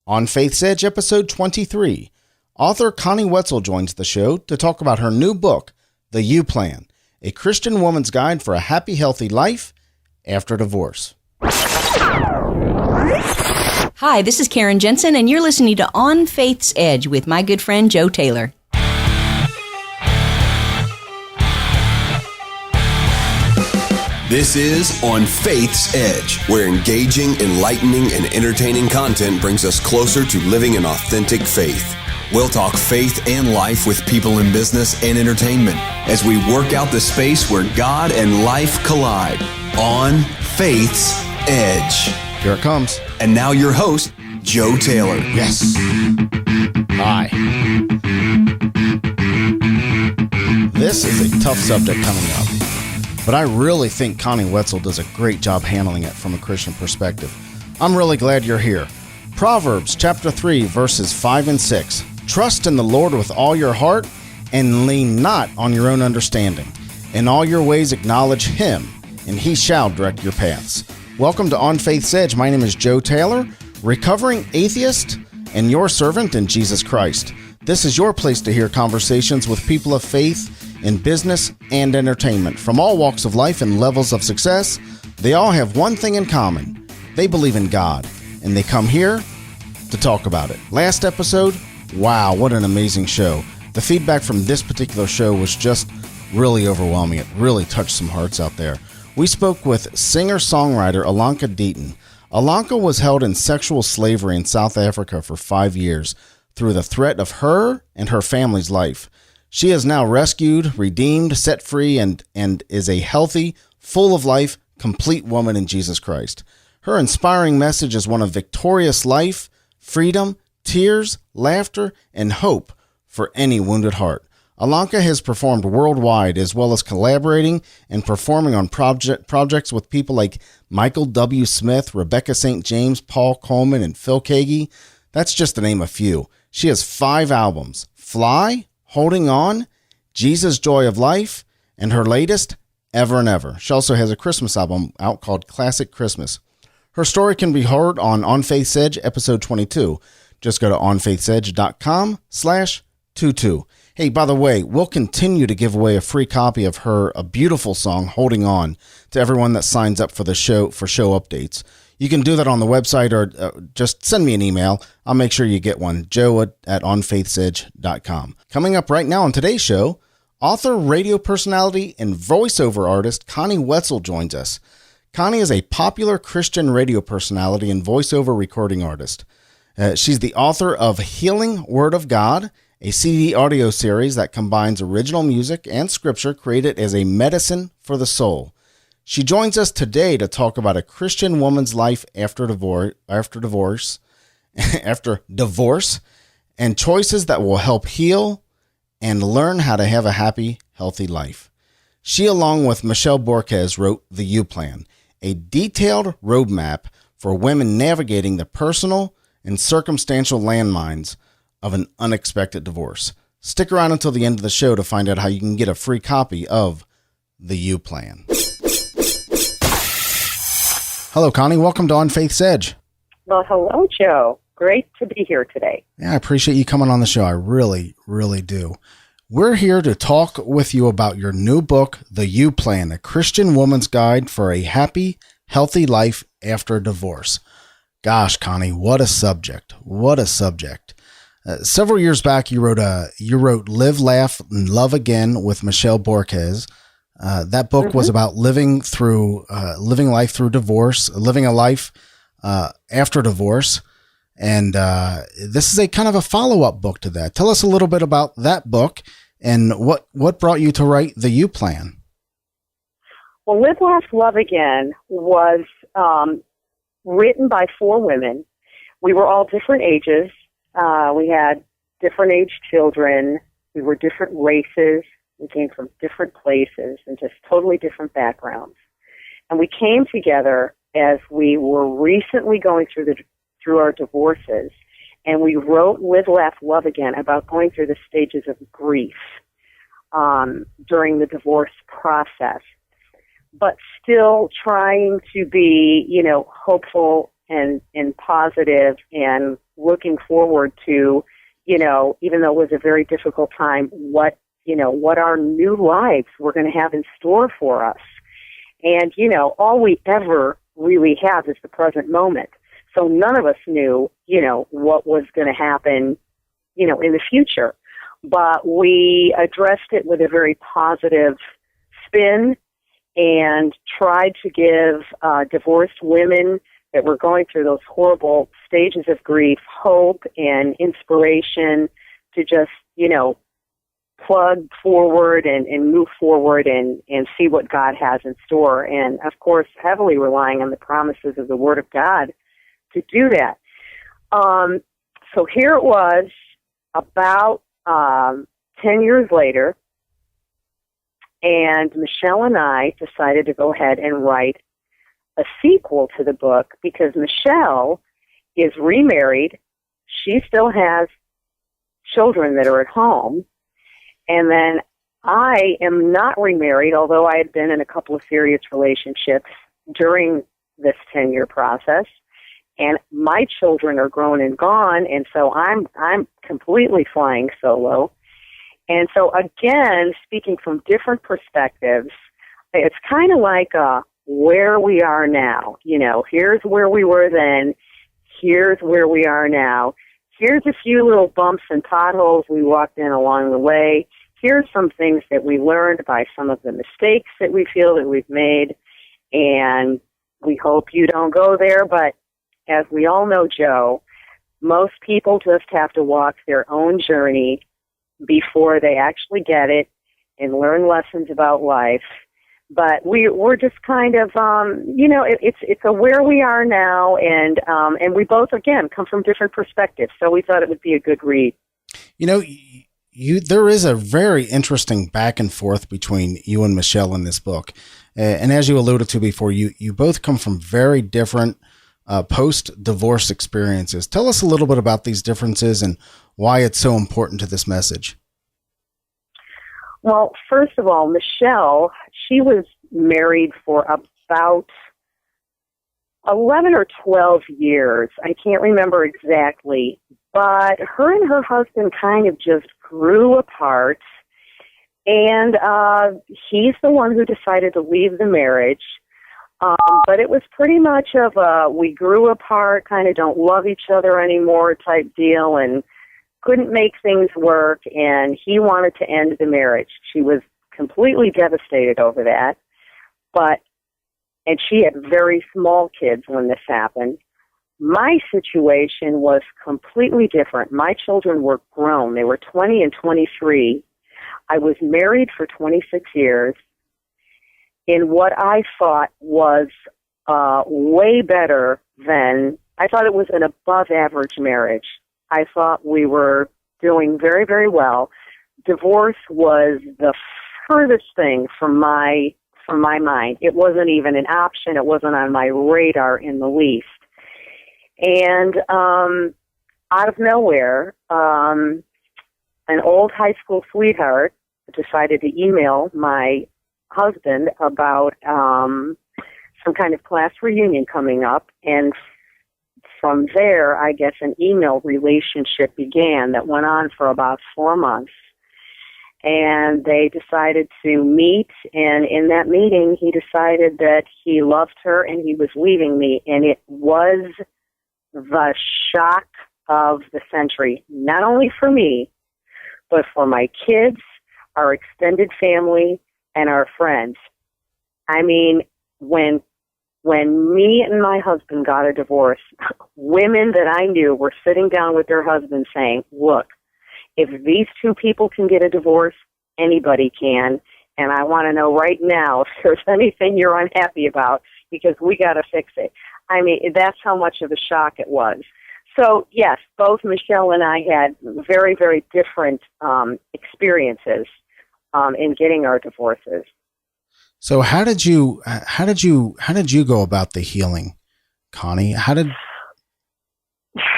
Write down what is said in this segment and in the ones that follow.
On Faith's Edge, episode 23, author Connie Wetzell joins the show to talk about her new book, The You Plan, a Christian woman's guide for a happy, healthy life after divorce. Hi, this is Karen Jensen, and you're listening to On Faith's Edge with my good friend Joe Taylor. This is On Faith's Edge, where engaging, enlightening, and entertaining content brings us closer to living an authentic faith. We'll talk faith and life with people in business and entertainment as we work out the space where God and life collide. On Faith's Edge. Here it comes. And now your host, Joe Taylor. Yes. Hi. This is a tough subject coming up, but I really think Connie Wetzell does a great job handling it from a Christian perspective. I'm really glad you're here. Proverbs chapter 3, verses 5 and 6. Trust in the Lord with all your heart and lean not on your own understanding. In all your ways acknowledge Him, and He shall direct your paths. Welcome to On Faith's Edge. My name is Joe Taylor, recovering atheist and your servant in Jesus Christ. This is your place to hear conversations with people of faith in business and entertainment. From all walks of life and levels of success, they all have one thing in common. They believe in God, and they come here to talk about it. Last episode, wow, what an amazing show. The feedback from this particular show was just really overwhelming. It really touched some hearts out there. We spoke with singer-songwriter Alanka Deaton. Alanka was held in sexual slavery in South Africa for 5 years through the threat of her and her family's life. She is now rescued, redeemed, set free, and is a healthy, full of life, complete woman in Jesus Christ. Her inspiring message is one of victorious life, freedom, tears, laughter, and hope for any wounded heart. Alanka has performed worldwide, as well as collaborating and performing on projects with people like Michael W. Smith, Rebecca St. James, Paul Coleman, and Phil Keaggy. That's just to name a few. She has 5 albums: Fly, Holding On, Jesus Joy of Life, and her latest, Ever and Ever. She also has a Christmas album out called Classic Christmas. Her story can be heard on Faith's Edge, episode 22. Just go to onfaithsedge.com/22. Hey, by the way, we'll continue to give away a free copy of a beautiful song, Holding On, to everyone that signs up for the show, for show updates. You can do that on the website or just send me an email. I'll make sure you get one, joe at onfaithsedge.com. Coming up right now on today's show, author, radio personality, and voiceover artist Connie Wetzell joins us. Connie is a popular Christian radio personality and voiceover recording artist. She's the author of Healing Word of God, a CD audio series that combines original music and scripture created as a medicine for the soul. She joins us today to talk about a Christian woman's life after divorce, and choices that will help heal and learn how to have a happy, healthy life. She, along with Michelle Borquez, wrote The You Plan, a detailed roadmap for women navigating the personal and circumstantial landmines of an unexpected divorce. Stick around until the end of the show to find out how you can get a free copy of The You Plan. Hello, Connie. Welcome to On Faith's Edge. Well, hello, Joe. Great to be here today. Yeah, I appreciate you coming on the show. I really, really do. We're here to talk with you about your new book, The You Plan, a Christian woman's guide for a happy, healthy life after divorce. Gosh, Connie, what a subject. What a subject. Several years back, you wrote Live, Laugh, and Love Again with Michelle Borquez. That book was about living life through divorce, living a life after divorce. And this is a kind of a follow-up book to that. Tell us a little bit about that book and what brought you to write The You Plan. Well, Live, Laugh, Love Again was written by 4 women. We were all different ages. We had different age children. We were different races. We came from different places and just totally different backgrounds. And we came together as we were recently going through our divorces, and we wrote Live, Laugh, Love Again about going through the stages of grief during the divorce process, but still trying to be, hopeful and positive and looking forward to, even though it was a very difficult time, what our new lives were going to have in store for us. And, all we ever really have is the present moment. So none of us knew, what was going to happen, in the future. But we addressed it with a very positive spin and tried to give divorced women that were going through those horrible stages of grief hope and inspiration to just, plug forward and move forward and see what God has in store. And, of course, heavily relying on the promises of the Word of God to do that. So here it was about 10 years later, and Michelle and I decided to go ahead and write a sequel to the book because Michelle is remarried. She still has children that are at home. And then I am not remarried, although I had been in a couple of serious relationships during this 10-year process. And my children are grown and gone, and so I'm completely flying solo. And so again, speaking from different perspectives, it's kind of like where we are now. Here's where we were then. Here's where we are now. Here's a few little bumps and potholes we walked in along the way. Here's some things that we learned by some of the mistakes that we feel that we've made. And we hope you don't go there, but as we all know, Joe, most people just have to walk their own journey before they actually get it and learn lessons about life. But we're just kind of, it's a where we are now, and we both, again, come from different perspectives, so we thought it would be a good read. There is a very interesting back and forth between you and Michelle in this book. And as you alluded to before, you both come from very different post-divorce experiences. Tell us a little bit about these differences and why it's so important to this message. Well, first of all, Michelle, she was married for about 11 or 12 years. I can't remember exactly, but her and her husband kind of just grew apart, and he's the one who decided to leave the marriage. But it was pretty much of a we grew apart, kind of don't love each other anymore type deal, and couldn't make things work, and he wanted to end the marriage. She was completely devastated over that, and she had very small kids when this happened. My situation was completely different. My children were grown. They were 20 and 23. I was married for 26 years in what I thought was way better than, I thought it was an above average marriage. I thought we were doing very, very well. Divorce was the furthest thing from my mind. It wasn't even an option. It wasn't on my radar in the least. And out of nowhere, an old high school sweetheart decided to email my husband about some kind of class reunion coming up, and from there, I guess an email relationship began that went on for about 4 months. And they decided to meet, and in that meeting, he decided that he loved her and he was leaving me, and it was the shock of the century, not only for me, but for my kids, our extended family, and our friends. I mean, when me and my husband got a divorce, women that I knew were sitting down with their husbands saying, look, if these two people can get a divorce, anybody can, and I want to know right now if there's anything you're unhappy about, because we got to fix it. I mean, that's how much of a shock it was. So, yes, both Michelle and I had very, very different experiences in getting our divorces. So how did you go about the healing, Connie?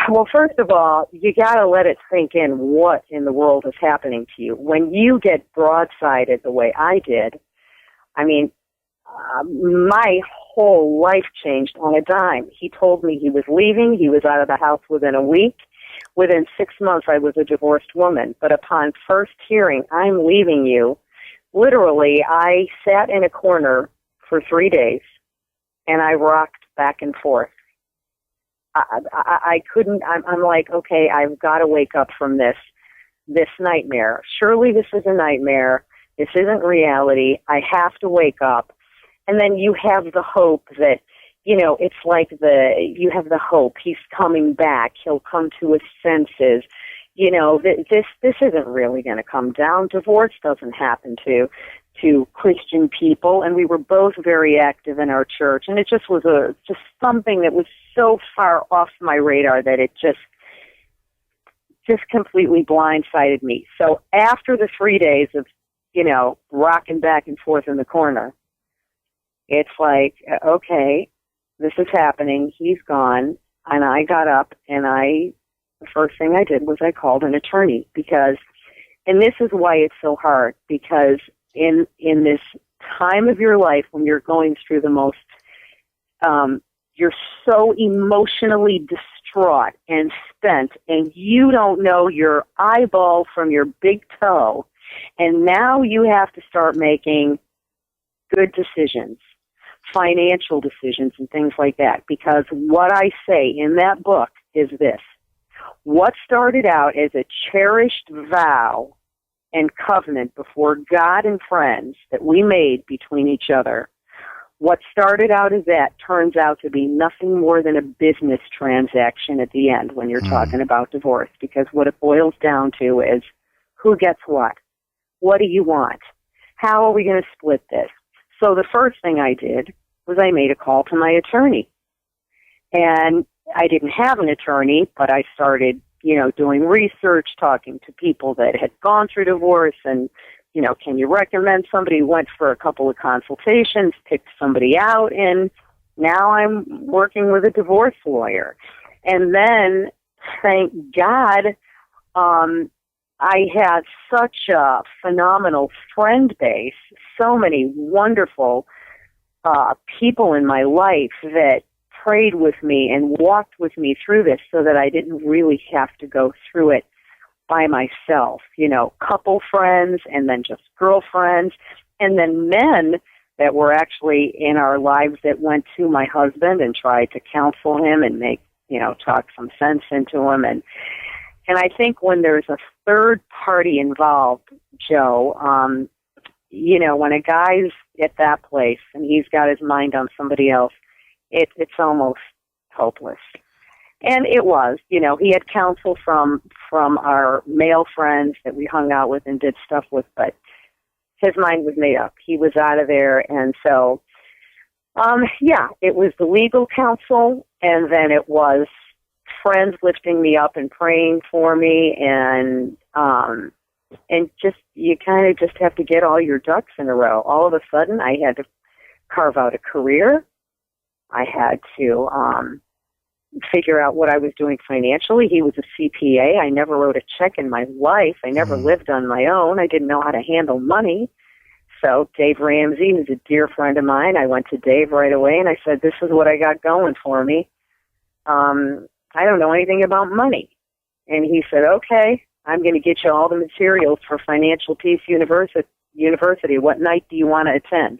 Well, first of all, you got to let it sink in what in the world is happening to you. When you get broadsided the way I did, I mean, my whole life changed on a dime. He told me he was leaving. He was out of the house within a week. Within 6 months, I was a divorced woman. But upon first hearing, I'm leaving you, literally, I sat in a corner for 3 days, and I rocked back and forth. I couldn't, I'm like, okay, I've got to wake up from this nightmare. Surely this is a nightmare. This isn't reality. I have to wake up. And then you have the hope that, it's like you have the hope he's coming back. He'll come to his senses. This isn't really going to come down. Divorce doesn't happen to Christian people, and we were both very active in our church, and it just was just something that was so far off my radar that it just completely blindsided me. So after the 3 days of, rocking back and forth in the corner, it's like, okay, this is happening. He's gone. And I got up and the first thing I did was I called an attorney and this is why it's so hard, because in this time of your life when you're going through the most, you're so emotionally distraught and spent, and you don't know your eyeball from your big toe, and now you have to start making good decisions, financial decisions and things like that, because what I say in that book is this: what started out as a cherished vow and covenant before God and friends that we made between each other, what started out as that turns out to be nothing more than a business transaction at the end when you're talking about divorce, because what it boils down to is who gets what? What do you want? How are we going to split this? So the first thing I did was I made a call to my attorney. And I didn't have an attorney, but I started, doing research, talking to people that had gone through divorce, and, can you recommend somebody? Went for a couple of consultations, picked somebody out, and now I'm working with a divorce lawyer. And then, thank God, I had such a phenomenal friend base, so many wonderful people in my life that prayed with me and walked with me through this, so that I didn't really have to go through it by myself. Couple friends, and then just girlfriends, and then men that were actually in our lives that went to my husband and tried to counsel him and talk some sense into him. And I think when there's a third party involved, Joe, when a guy's at that place and he's got his mind on somebody else, it's almost hopeless. And it was, he had counsel from our male friends that we hung out with and did stuff with, but his mind was made up. He was out of there. And so, it was the legal counsel, and then it was friends lifting me up and praying for me, and just, you kind of just have to get all your ducks in a row. All of a sudden, I had to carve out a career. I had to figure out what I was doing financially. He was a CPA. I never wrote a check in my life. I never lived on my own. I didn't know how to handle money. So Dave Ramsey, who's a dear friend of mine, I went to Dave right away, and I said, this is what I got going for me. I don't know anything about money. And he said, okay, I'm going to get you all the materials for Financial Peace University. What night do you want to attend?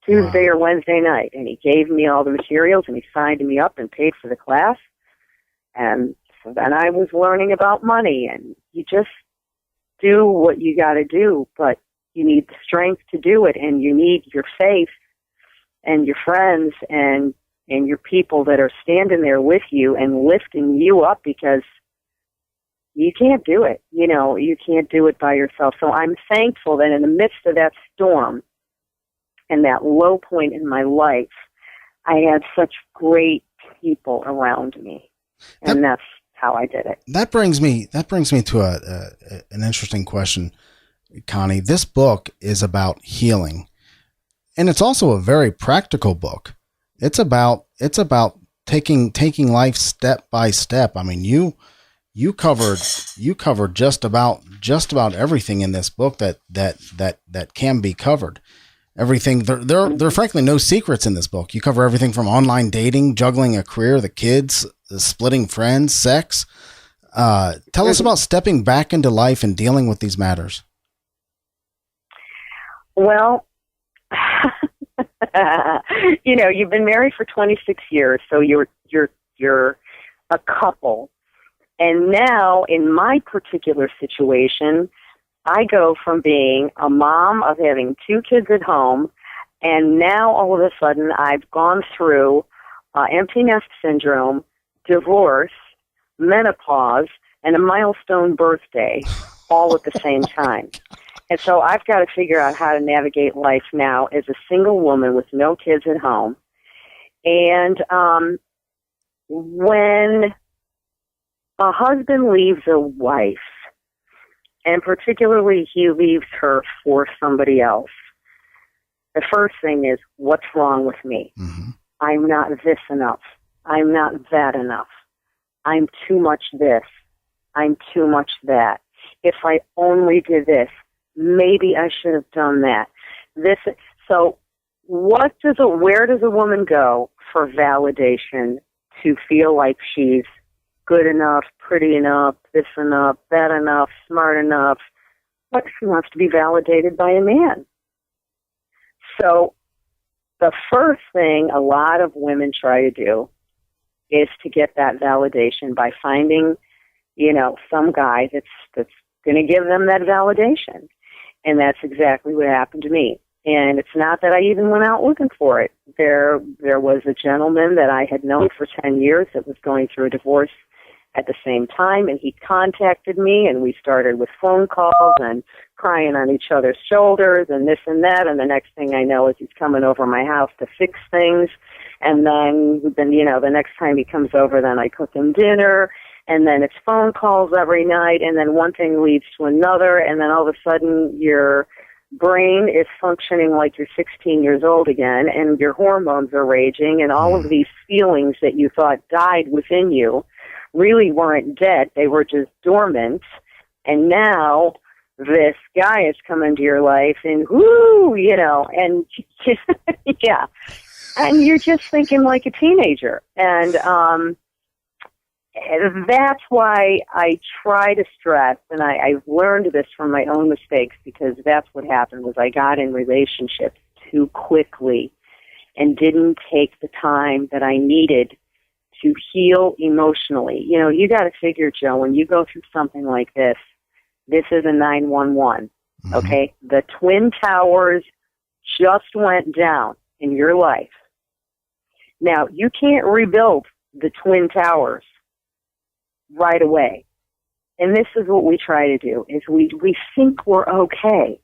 Tuesday or Wednesday night. And he gave me all the materials, and he signed me up and paid for the class. And so then I was learning about money, and you just do what you got to do, but you need the strength to do it, and you need your faith and your friends and your people that are standing there with you and lifting you up, because you can't do it. You can't do it by yourself. So I'm thankful that in the midst of that storm and that low point in my life, I had such great people around me, and that's how I did it. That brings me to an interesting question, Connie. This book is about healing, and it's also a very practical book. It's about taking life step by step. I mean, you covered just about everything in this book that can be covered. Everything. There are frankly no secrets in this book. You cover everything from online dating, juggling a career, the kids, splitting friends, sex. Tell us about stepping back into life and dealing with these matters. Well, you've been married for 26 years, so you're a couple. And now, in my particular situation, I go from being a mom of having 2 kids at home, and now all of a sudden I've gone through empty nest syndrome, divorce, menopause, and a milestone birthday all at the same time. And so I've got to figure out how to navigate life now as a single woman with no kids at home. And when a husband leaves a wife, and particularly he leaves her for somebody else, the first thing is, what's wrong with me? Mm-hmm. I'm not this enough. I'm not that enough. I'm too much this. I'm too much that. If I only did this, maybe I should have done that. So where does a woman go for validation to feel like she's good enough, pretty enough, this enough, that enough, smart enough? But she wants to be validated by a man. So the first thing a lot of women try to do is to get that validation by finding, some guy that's going to give them that validation. And that's exactly what happened to me. And it's not that I even went out looking for it. There was a gentleman that I had known for 10 years that was going through a divorce at the same time, and he contacted me, and we started with phone calls and crying on each other's shoulders and this and that, and the next thing I know is he's coming over my house to fix things, and then the next time he comes over, then I cook him dinner, and then it's phone calls every night, and then one thing leads to another, and then all of a sudden your brain is functioning like you're 16 years old again, and your hormones are raging, and all of these feelings that you thought died within you really weren't dead. They were just dormant. And now this guy has come into your life and and yeah. And you're just thinking like a teenager. And that's why I try to stress, and I've learned this from my own mistakes, because that's what happened, was I got in relationships too quickly and didn't take the time that I needed to heal emotionally. You got to figure, Joe, when you go through something like this is a 911, okay? The Twin Towers just went down in your life. Now, you can't rebuild the Twin Towers right away. And this is what we try to do, is we think we're okay.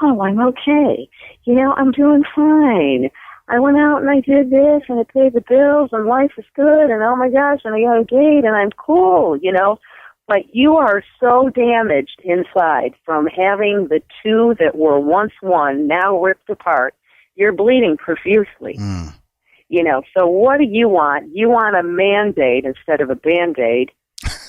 Oh, I'm okay. I'm doing fine. I went out and I did this, and I paid the bills, and life is good, and oh my gosh, and I got a date, and I'm cool, But you are so damaged inside from having the two that were once one, now ripped apart. You're bleeding profusely. So what do you want? You want a Band-Aid instead of a Band-Aid.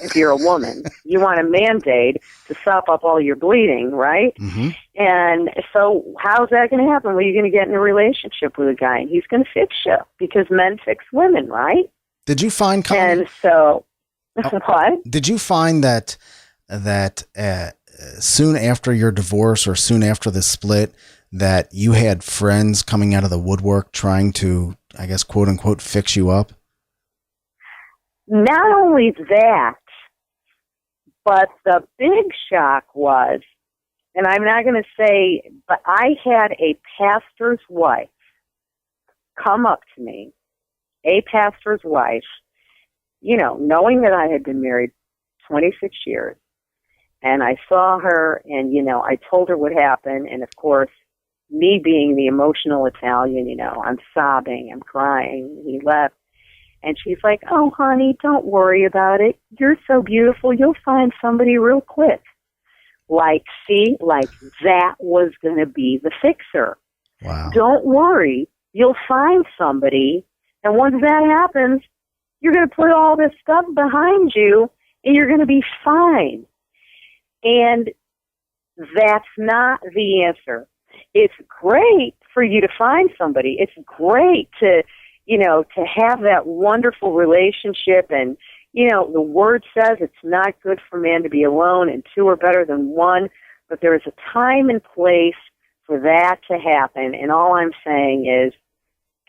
If you're a woman, you want a Band-Aid to sop up all your bleeding, right? Mm-hmm. And so how's that going to happen? Well, you're going to get in a relationship with a guy, and he's going to fix you, because men fix women, right? Did you find, Connie, and so what? Did you find that soon after your divorce or soon after the split, that you had friends coming out of the woodwork trying to, I guess, quote unquote, fix you up? Not only that, but the big shock was, and I'm not going to say, but I had a pastor's wife come up to me, a pastor's wife, knowing that I had been married 26 years, and I saw her, and, I told her what happened, and of course, me being the emotional Italian, I'm sobbing, I'm crying, he left. And she's like, oh, honey, don't worry about it. You're so beautiful. You'll find somebody real quick. Like that was going to be the fixer. Wow. Don't worry. You'll find somebody. And once that happens, you're going to put all this stuff behind you, and you're going to be fine. And that's not the answer. It's great for you to find somebody. It's great to have that wonderful relationship and, the word says it's not good for man to be alone, and two are better than one, but there is a time and place for that to happen. And all I'm saying is,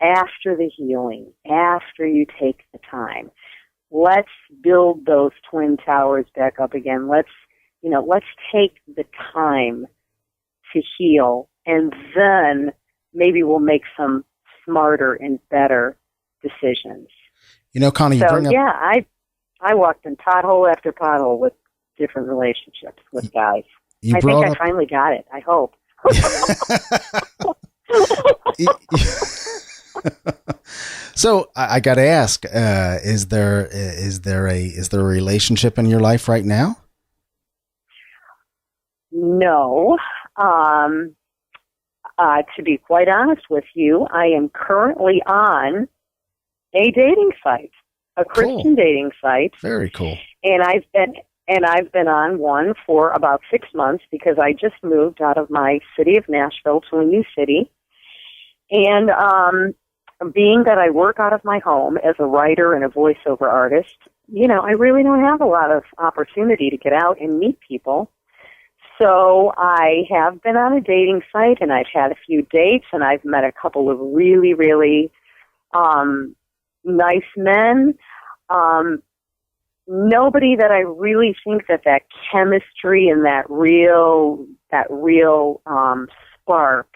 after the healing, after you take the time, let's build those twin towers back up again. Let's take the time to heal, and then maybe we'll make some smarter and better decisions. Connie, you bring up... Yeah, I walked in pothole after pothole with different relationships with guys. I think I finally got it. I hope. So I got to ask: is there a relationship in your life right now? No. To be quite honest with you, I am currently on a dating site, a Christian dating site. Very cool. And I've been on one for about 6 months because I just moved out of my city of Nashville to a new city. And being that I work out of my home as a writer and a voiceover artist, I really don't have a lot of opportunity to get out and meet people. So I have been on a dating site, and I've had a few dates, and I've met a couple of really, really nice men. Nobody that I really think that chemistry and that real spark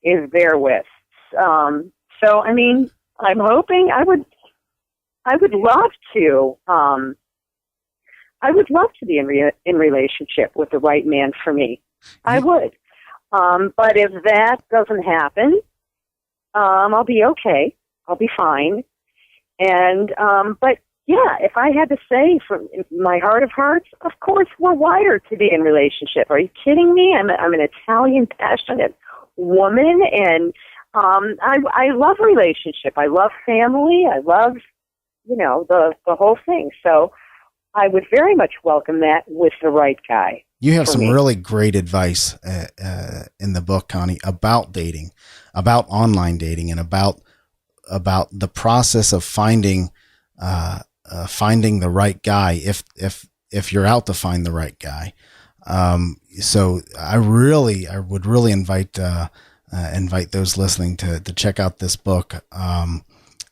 is there with. So I mean, I'm hoping I would love to. I would love to be in relationship with the right man for me. I would. But if that doesn't happen, I'll be okay. I'll be fine. And but yeah, if I had to say from my heart of hearts, of course we're wired to be in relationship. Are you kidding me? I'm an Italian, passionate woman, and I love relationship. I love family. I love the whole thing. So I would very much welcome that with the right guy. You have some really great advice in the book, Connie, about dating, about online dating, and about the process of finding the right guy if you're out to find the right guy. So I would really invite those listening to check out this book.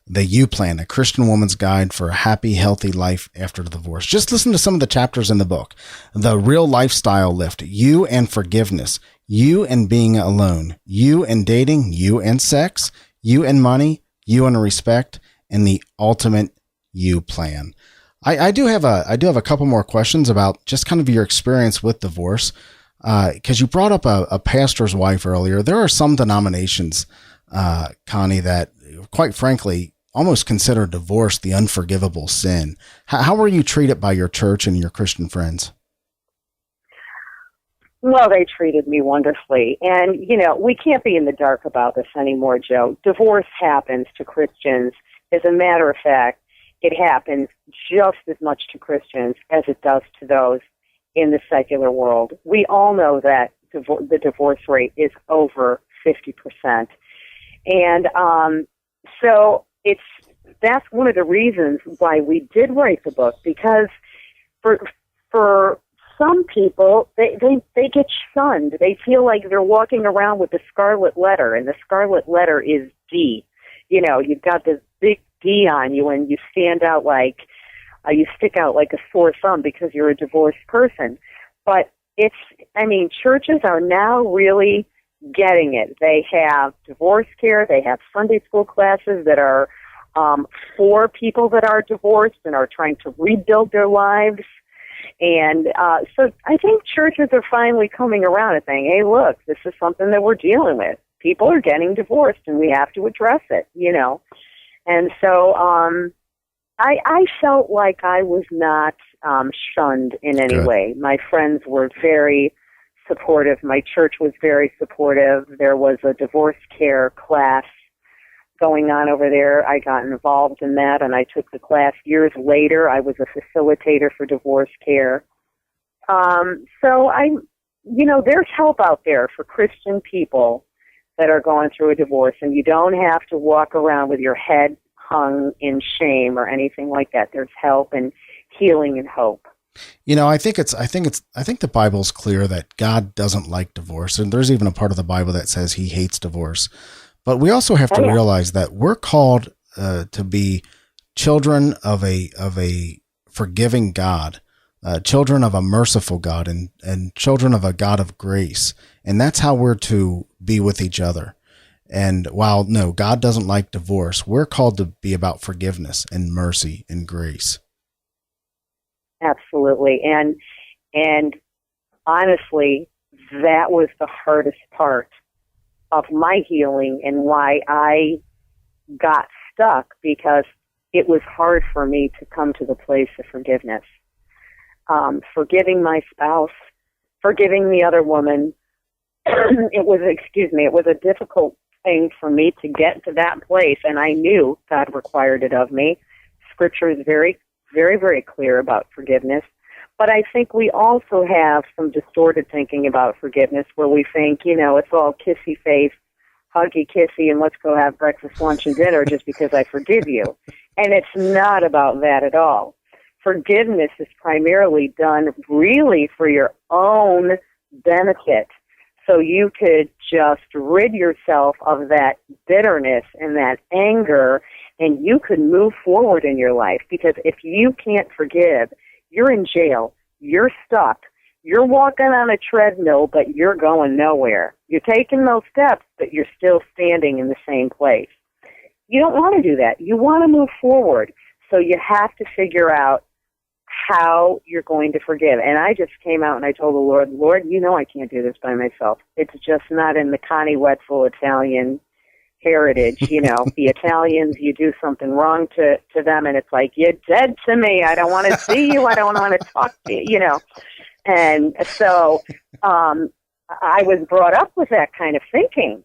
The You Plan, A Christian Woman's Guide for a Happy, Healthy Life After Divorce. Just listen to some of the chapters in the book. The Real Lifestyle Lift, You and Forgiveness, You and Being Alone, You and Dating, You and Sex, You and Money, You and Respect, and The Ultimate You Plan. I do have a couple more questions about just kind of your experience with divorce, because you brought up a pastor's wife earlier. There are some denominations, Connie, that quite frankly almost consider divorce the unforgivable sin. How were you treated by your church and your Christian friends? Well, they treated me wonderfully. And, we can't be in the dark about this anymore, Joe. Divorce happens to Christians. As a matter of fact, it happens just as much to Christians as it does to those in the secular world. We all know that the divorce rate is over 50%. And so that's one of the reasons why we did write the book, because for some people, they get shunned. They feel like they're walking around with the scarlet letter, and the scarlet letter is D. You've got this big D on you, and you stand out like, you stick out like a sore thumb because you're a divorced person. But churches are now really getting it. They have divorce care. They have Sunday school classes that are for people that are divorced and are trying to rebuild their lives. And so I think churches are finally coming around and saying, hey, look, this is something that we're dealing with. People are getting divorced, and we have to address it, And so I felt like I was not shunned in any way. My friends were very supportive. My church was very supportive. There was a divorce care class going on over there. I got involved in that, and I took the class years later. I was a facilitator for divorce care. So there's help out there for Christian people that are going through a divorce, and you don't have to walk around with your head hung in shame or anything like that. There's help, and healing and hope. I think the Bible's clear that God doesn't like divorce. And there's even a part of the Bible that says he hates divorce. But we also have to realize that we're called to be children of a forgiving God, children of a merciful God, and children of a God of grace. And that's how we're to be with each other. And while, no, God doesn't like divorce, we're called to be about forgiveness and mercy and grace. Absolutely. And honestly, that was the hardest part of my healing and why I got stuck, because it was hard for me to come to the place of forgiveness. Forgiving my spouse, forgiving the other woman, it was a difficult thing for me to get to that place, and I knew God required it of me. Scripture is very, very, very clear about forgiveness. But I think we also have some distorted thinking about forgiveness where we think, it's all kissy face, huggy kissy, and let's go have breakfast, lunch, and dinner just because I forgive you. And it's not about that at all. Forgiveness is primarily done really for your own benefit. So you could just rid yourself of that bitterness and that anger, and you could move forward in your life. Because if you can't forgive, you're in jail, you're stuck, you're walking on a treadmill, but you're going nowhere. You're taking those steps, but you're still standing in the same place. You don't want to do that. You want to move forward. So you have to figure out how you're going to forgive. And I just came out and I told the Lord, I can't do this by myself. It's just not in the Connie Wetzell Italian heritage. The Italians, you do something wrong to them and it's like, you're dead to me. I don't want to see you. I don't want to talk to you, And so I was brought up with that kind of thinking.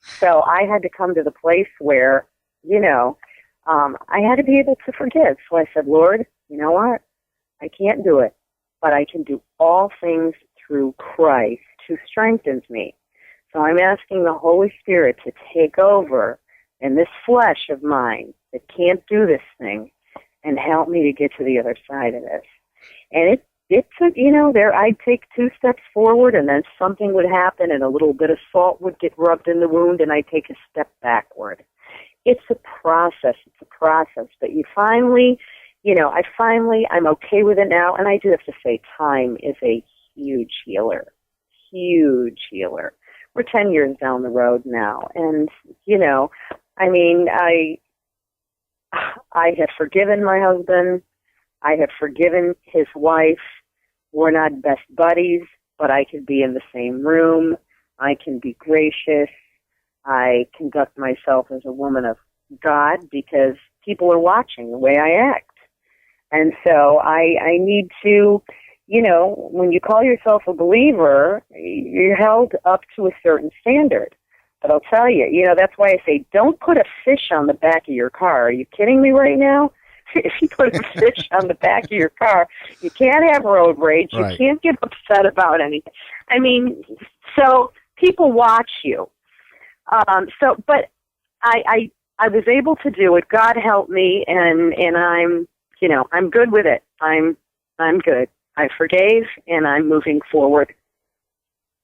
So I had to come to the place where, I had to be able to forgive. So I said, Lord, you know what? I can't do it, but I can do all things through Christ who strengthens me. So I'm asking the Holy Spirit to take over in this flesh of mine that can't do this thing and help me to get to the other side of this. And it took, I'd take 2 steps forward and then something would happen and a little bit of salt would get rubbed in the wound and I'd take a step backward. It's a process. But you finally, I'm okay with it now. And I do have to say, time is a huge healer. We're 10 years down the road now. And, I have forgiven my husband. I have forgiven his wife. We're not best buddies, but I can be in the same room. I can be gracious. I conduct myself as a woman of God because people are watching the way I act. And so I need to, when you call yourself a believer, you're held up to a certain standard. But I'll tell you, that's why I say don't put a fish on the back of your car. Are you kidding me right now? If you put a fish on the back of your car, you can't have road rage. Right. You can't get upset about anything. So people watch you. But I was able to do it. God helped me, and I'm good with it. I'm good. I forgave, and I'm moving forward.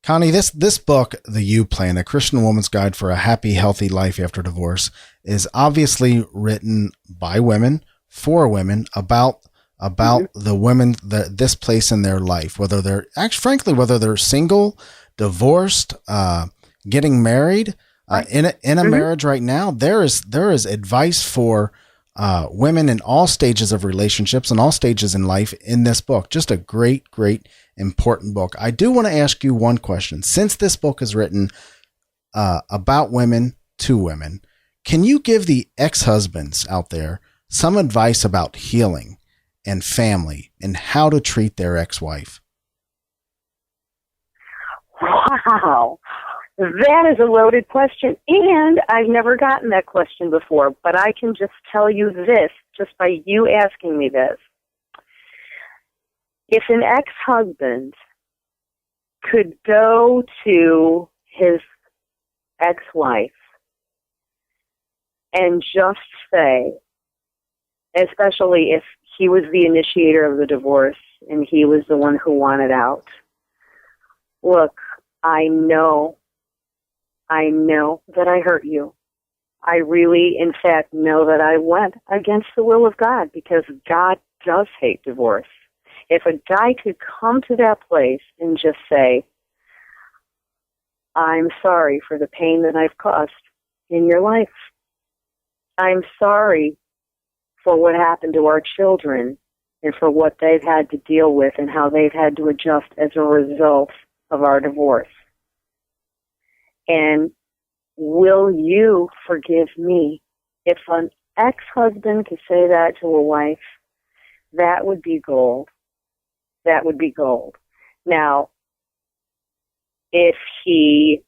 Connie, this book, The You Plan, A Christian Woman's Guide for a Happy, Healthy Life After Divorce, is obviously written by women, for women, about the women, this place in their life, whether they're single, divorced, getting married, in a marriage right now. There is advice for women in all stages of relationships and all stages in life in this book. Just a great, important book. I do want to ask you one question. Since this book is written about women to women, can you give the ex-husbands out there some advice about healing and family and how to treat their ex-wife? Wow. That is a loaded question, and I've never gotten that question before, but I can just tell you this, just by you asking me this. If an ex-husband could go to his ex-wife and just say, especially if he was the initiator of the divorce, and he was the one who wanted out. Look, I know that I hurt you. I really, in fact, know that I went against the will of God, because God does hate divorce. If a guy could come to that place and just say, I'm sorry for the pain that I've caused in your life. I'm sorry for what happened to our children and for what they've had to deal with and how they've had to adjust as a result of our divorce. And will you forgive me? If an ex-husband could say that to a wife, that would be gold. That would be gold. Now, if he,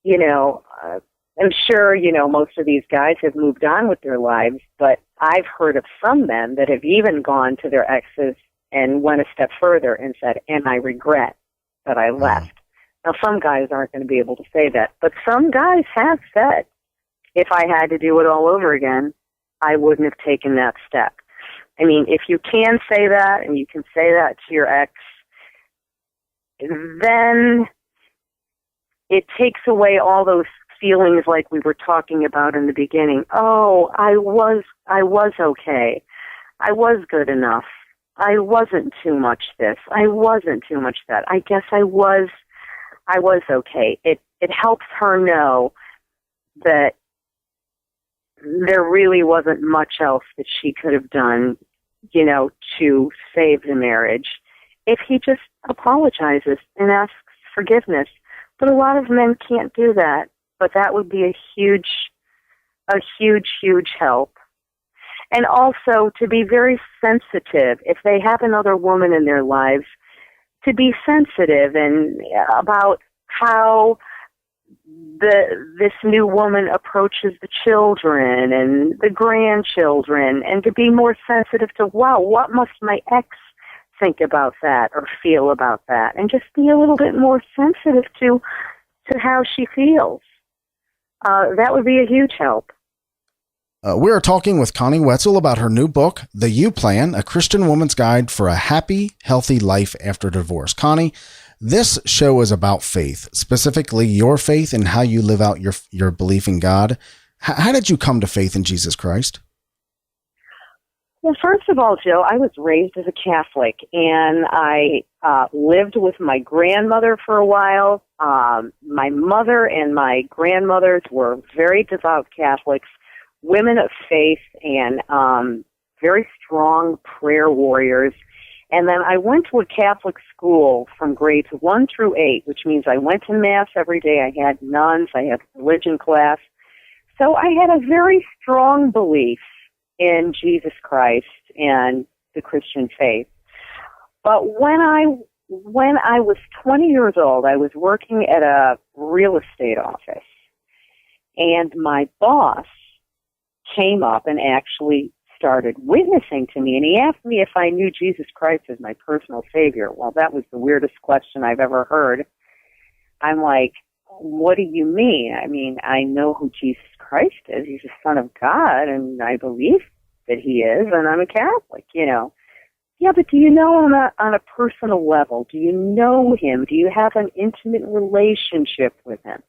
I'm sure, most of these guys have moved on with their lives, but I've heard of some men that have even gone to their exes and went a step further and said, and I regret that I left. Now, some guys aren't going to be able to say that, but some guys have said, if I had to do it all over again, I wouldn't have taken that step. I mean, if you can say that and you can say that to your ex, then it takes away all those feelings like we were talking about in the beginning. Oh, I was okay. I was good enough. I wasn't too much this. I wasn't too much that. I guess I was okay. It helps her know that there really wasn't much else that she could have done, to save the marriage, if he just apologizes and asks forgiveness. But a lot of men can't do that. But that would be a huge help. And also to be very sensitive, if they have another woman in their lives, to be sensitive and about how this new woman approaches the children and the grandchildren, and to be more sensitive to, wow, what must my ex think about that or feel about that, and just be a little bit more sensitive to how she feels. That would be a huge help. We are talking with Connie Wetzell about her new book, The You Plan, A Christian Woman's Guide for a Happy, Healthy Life After Divorce. Connie, this show is about faith, specifically your faith and how you live out your belief in God. How did you come to faith in Jesus Christ? Well, first of all, Joe, I was raised as a Catholic, and I lived with my grandmother for a while. My mother and my grandmothers were very devout Catholics, women of faith, and very strong prayer warriors. And then I went to a Catholic school from grades 1 through 8, which means I went to Mass every day. I had nuns. I had religion class. So I had a very strong belief in Jesus Christ and the Christian faith. But when I was 20 years old, I was working at a real estate office, and my boss came up and actually started witnessing to me, and he asked me if I knew Jesus Christ as my personal Savior. Well, that was the weirdest question I've ever heard. I'm like, what do you mean? I mean, I know who Jesus Christ is. He's the Son of God, and I believe that he is, and I'm a Catholic, Yeah, but do you know him on a personal level? Do you know him? Do you have an intimate relationship with him?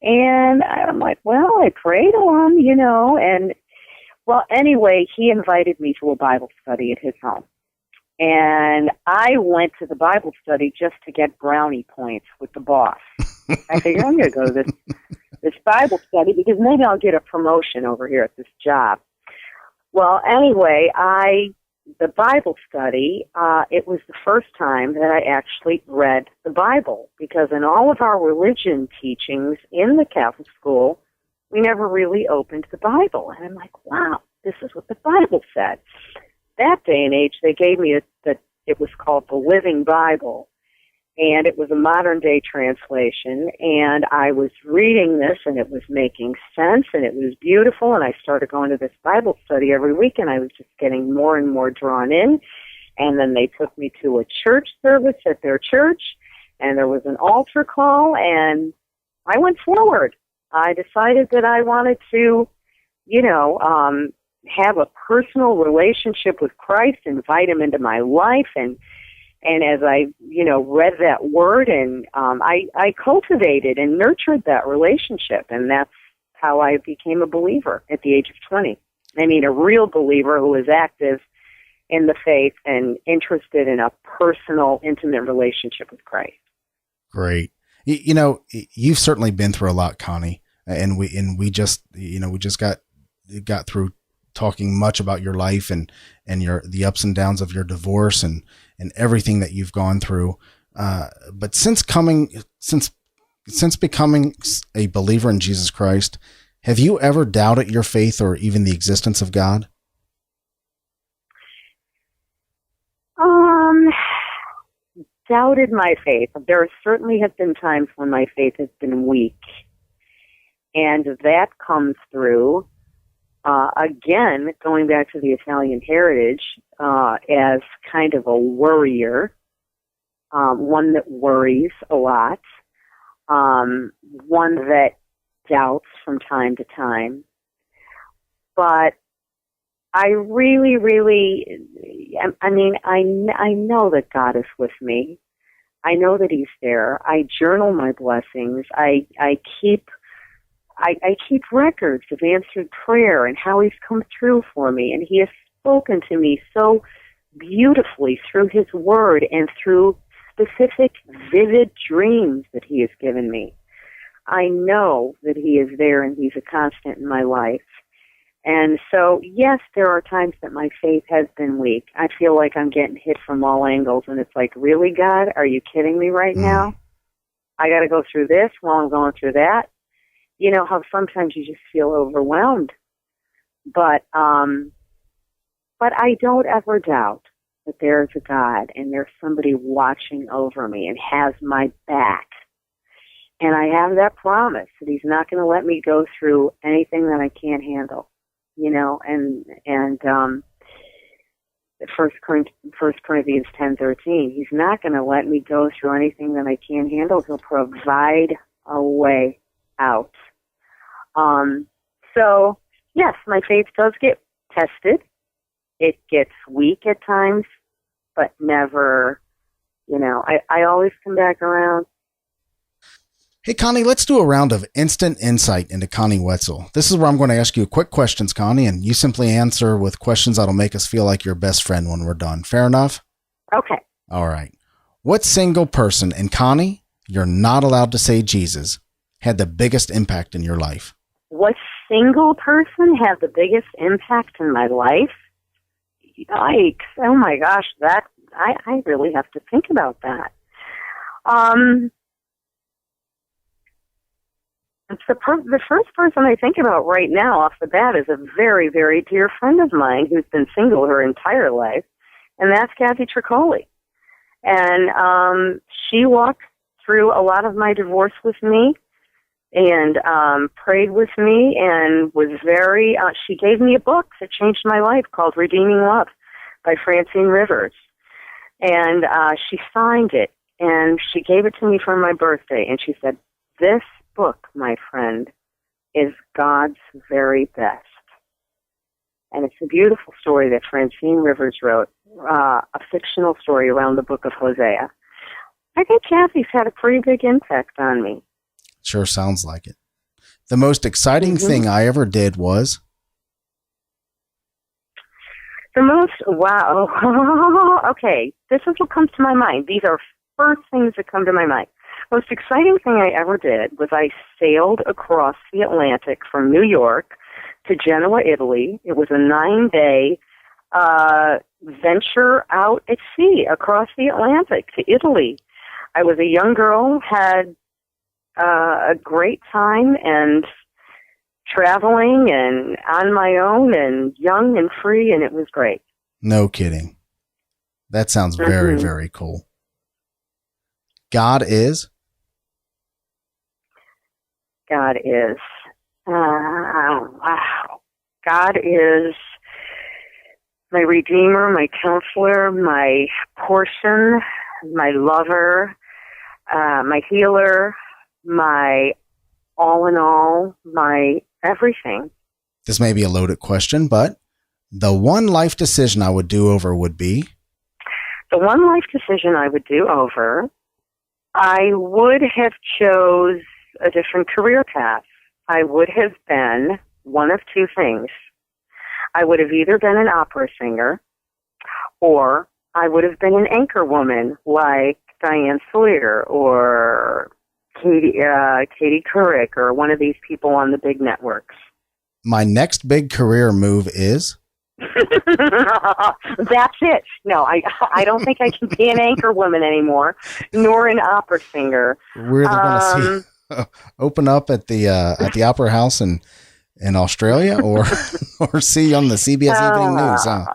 And I'm like, well, I pray to him, and well, anyway, he invited me to a Bible study at his home. And I went to the Bible study just to get brownie points with the boss. I figured I'm going to go to this Bible study because maybe I'll get a promotion over here at this job. Well, anyway, the Bible study, it was the first time that I actually read the Bible, because in all of our religion teachings in the Catholic school, we never really opened the Bible. And I'm like, wow, this is what the Bible said. That day and age, they gave me it was called the Living Bible, and it was a modern-day translation, and I was reading this, and it was making sense, and it was beautiful, and I started going to this Bible study every week, and I was just getting more and more drawn in, and then they took me to a church service at their church, and there was an altar call, and I went forward. I decided that I wanted to, have a personal relationship with Christ, invite him into my life, and as I, read that word, and I cultivated and nurtured that relationship, and that's how I became a believer at the age of 20. I mean, a real believer who is active in the faith and interested in a personal, intimate relationship with Christ. Great. You've certainly been through a lot, Connie, and we just got through talking much about your life and the ups and downs of your divorce and everything that you've gone through. But since becoming a believer in Jesus Christ, have you ever doubted your faith or even the existence of God? Doubted my faith. There certainly have been times when my faith has been weak. And that comes through, again, going back to the Italian heritage, as kind of a worrier, one that worries a lot, one that doubts from time to time. But I really, I know that God is with me. I know that he's there. I journal my blessings. I keep records of answered prayer and how he's come through for me. And he has spoken to me so beautifully through his word and through specific, vivid dreams that he has given me. I know that he is there and he's a constant in my life. And so, yes, there are times that my faith has been weak. I feel like I'm getting hit from all angles, and it's like, really, God? Are you kidding me right now? I got to go through this while I'm going through that. You know how sometimes you just feel overwhelmed. But I don't ever doubt that there is a God and there's somebody watching over me and has my back. And I have that promise that he's not going to let me go through anything that I can't handle. And First Corinthians 10:13. He's not going to let me go through anything that I can't handle. He'll provide a way out. So yes, my faith does get tested. It gets weak at times, but never. I always come back around. Hey, Connie, let's do a round of instant insight into Connie Wetzell. This is where I'm going to ask you quick questions, Connie, and you simply answer with questions that'll make us feel like your best friend when we're done. Fair enough? Okay. All right. What single person, and Connie, you're not allowed to say Jesus, had the biggest impact in your life? What single person had the biggest impact in my life? Yikes. Oh my gosh, I really have to think about that. The first person I think about right now off the bat is a very, very dear friend of mine who's been single her entire life, and that's Kathy Tricoli. And she walked through a lot of my divorce with me and prayed with me and was very, she gave me a book that changed my life called Redeeming Love by Francine Rivers. And she signed it, and she gave it to me for my birthday, and she said, "This book, my friend, is God's very best." And it's a beautiful story that Francine Rivers wrote, a fictional story around the book of Hosea. I think Kathy's had a pretty big impact on me. Sure sounds like it. The most exciting thing I ever did was? Wow. Okay, this is what comes to my mind. These are first things that come to my mind. Most exciting thing I ever did was I sailed across the Atlantic from New York to Genoa, Italy. It was a 9-day venture out at sea across the Atlantic to Italy. I was a young girl, had a great time, and traveling and on my own and young and free, and it was great. No kidding. That sounds very, very cool. God is? God is. Wow. God is my Redeemer, my Counselor, my portion, my lover, my healer, my all in all, my everything. This may be a loaded question, but The one life decision I would do over would be? The one life decision I would do over, I would have chose a different career path. I would have been one of two things. I would have either been an opera singer, or I would have been an anchor woman like Diane Sawyer or Katie Couric or one of these people on the big networks. My next big career move is? That's it. No, I don't think I can be an anchor woman anymore, nor an opera singer. We're going to see open up at the Opera House in Australia, or see you on the CBS Evening News. Huh?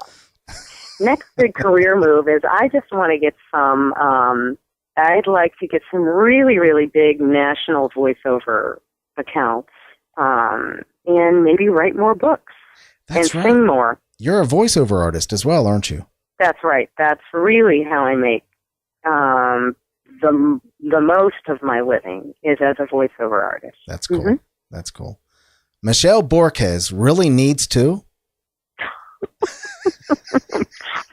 Next big career move is I just want to get some. I'd like to get some really, really big national voiceover accounts, and maybe write more books. That's and right. Sing more. You're a voiceover artist as well, aren't you? That's right. That's really how I make the most of my living is as a voiceover artist. That's cool. Mm-hmm. That's cool. Michelle Borges really needs to?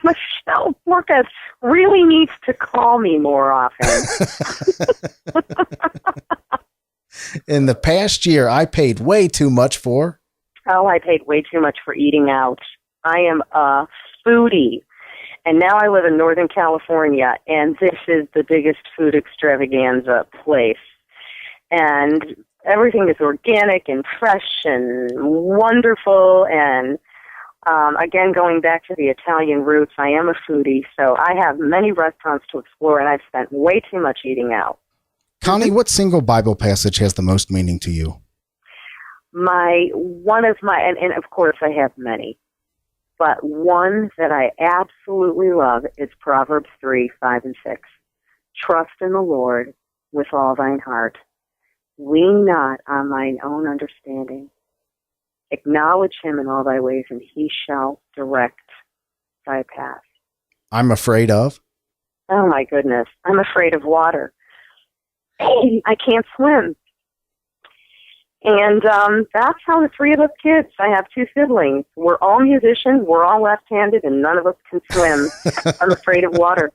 Michelle Borges really needs to call me more often. In the past year, I paid way too much for? Oh, I paid way too much for eating out. I am a foodie. And now I live in Northern California, and this is the biggest food extravaganza place. And everything is organic and fresh and wonderful. And again, going back to the Italian roots, I am a foodie, so I have many restaurants to explore, and I've spent way too much eating out. Connie, what single Bible passage has the most meaning to you? One of my, and of course I have many, but one that I absolutely love is Proverbs 3, 5, and 6. Trust in the Lord with all thine heart. Lean not on thine own understanding. Acknowledge him in all thy ways, and he shall direct thy path. I'm afraid of? Oh, my goodness. I'm afraid of water. I can't swim. And that's how the three of us kids, I have two siblings. We're all musicians, we're all left-handed, and none of us can swim. I'm afraid of water.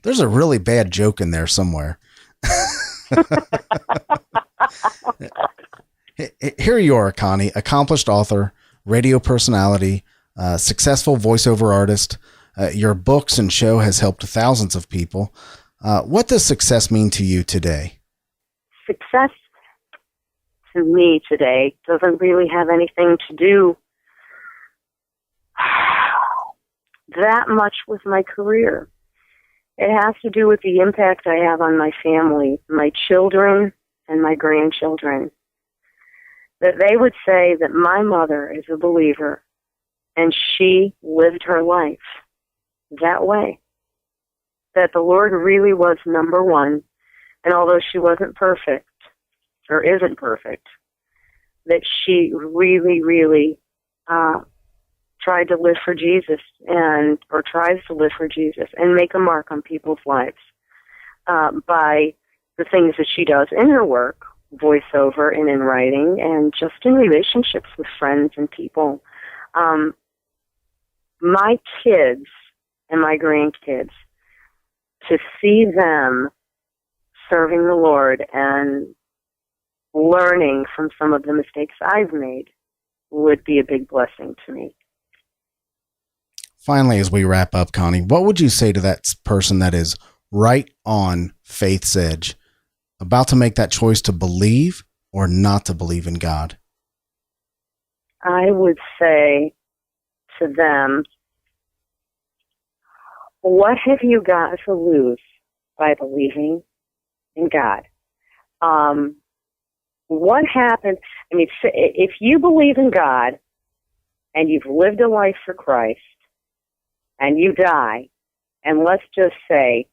There's a really bad joke in there somewhere. Here you are, Connie, accomplished author, radio personality, successful voiceover artist. Your books and show has helped thousands of people. What does success mean to you today? Success to me today doesn't really have anything to do that much with my career. It has to do with the impact I have on my family, my children, and my grandchildren. That they would say that my mother is a believer and she lived her life that way. That the Lord really was number one, and although she wasn't perfect, or isn't perfect, that she really, really tried to live for Jesus, or tries to live for Jesus and make a mark on people's lives by the things that she does in her work, voiceover and in writing, and just in relationships with friends and people. My kids and my grandkids, to see them serving the Lord and learning from some of the mistakes I've made would be a big blessing to me. Finally, as we wrap up, Connie, what would you say to that person that is right on faith's edge, about to make that choice to believe or not to believe in God? I would say to them, what have you got to lose by believing in God? What happens? I mean, if you believe in God and you've lived a life for Christ and you die, and let's just say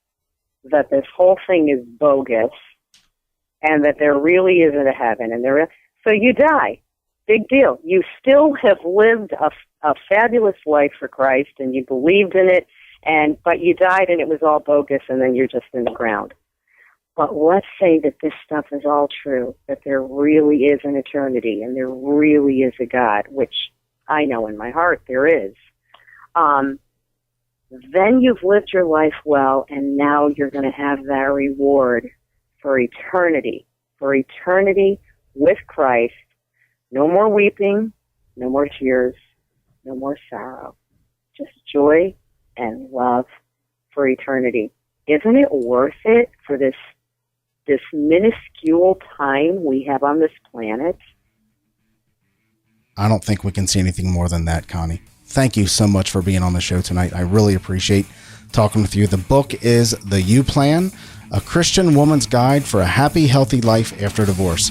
that this whole thing is bogus and that there really isn't a heaven, so you die. Big deal. You still have lived a fabulous life for Christ and you believed in it, but you died and it was all bogus, and then you're just in the ground. But let's say that this stuff is all true, that there really is an eternity and there really is a God, which I know in my heart there is. Then you've lived your life well, and now you're going to have that reward for eternity with Christ. No more weeping, no more tears, no more sorrow, just joy and love for eternity. Isn't it worth it for this minuscule time we have on this planet? I don't think we can see anything more than that, Connie. Thank you so much for being on the show tonight. I really appreciate talking with you. The book is The You Plan, A Christian Woman's Guide for a Happy, Healthy Life After Divorce.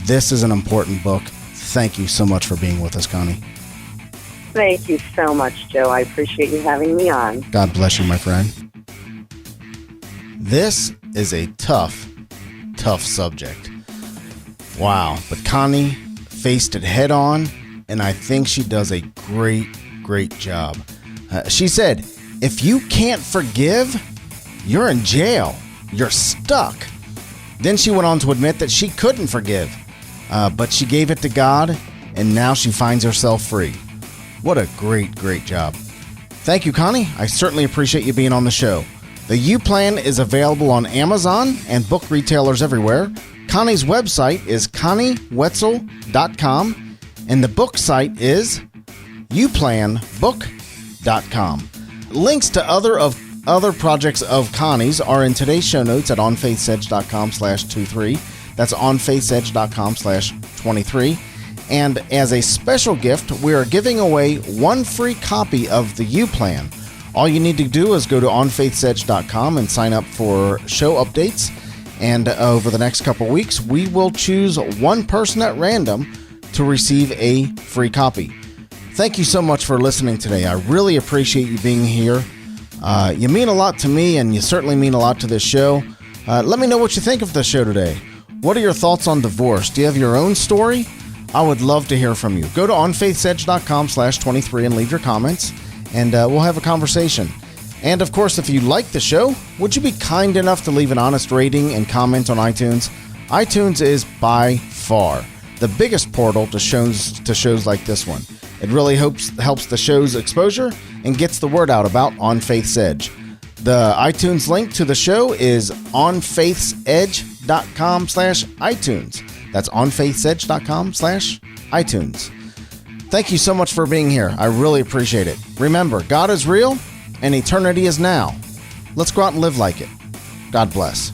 This is an important book. Thank you so much for being with us, Connie. Thank you so much, Joe. I appreciate you having me on. God bless you, my friend. This is a tough subject. Wow. But Connie faced it head on, and I think she does a great job. She said, if you can't forgive, you're in jail. You're stuck. Then she went on to admit that she couldn't forgive, but she gave it to God, and now she finds herself free. What a great job. Thank you, Connie. I certainly appreciate you being on the show. The U Plan is available on Amazon and book retailers everywhere. Connie's website is conniewetzel.com, and the book site is uplanbook.com. Links to other projects of Connie's are in today's show notes at onfaithsedge.com/23. That's onfaithsedge.com/23. And as a special gift, we are giving away one free copy of the U Plan. All you need to do is go to onfaithsedge.com and sign up for show updates. And over the next couple weeks, we will choose one person at random to receive a free copy. Thank you so much for listening today. I really appreciate you being here. You mean a lot to me, and you certainly mean a lot to this show. Let me know what you think of the show today. What are your thoughts on divorce? Do you have your own story? I would love to hear from you. Go to onfaithsedge.com/23 and leave your comments, and we'll have a conversation. And of course, if you like the show, would you be kind enough to leave an honest rating and comment on iTunes? iTunes is by far the biggest portal to shows like this one. It really helps the show's exposure and gets the word out about On Faith's Edge. The iTunes link to the show is onfaithsedge.com/iTunes. That's onfaithsedge.com/iTunes. Thank you so much for being here. I really appreciate it. Remember, God is real and eternity is now. Let's go out and live like it. God bless.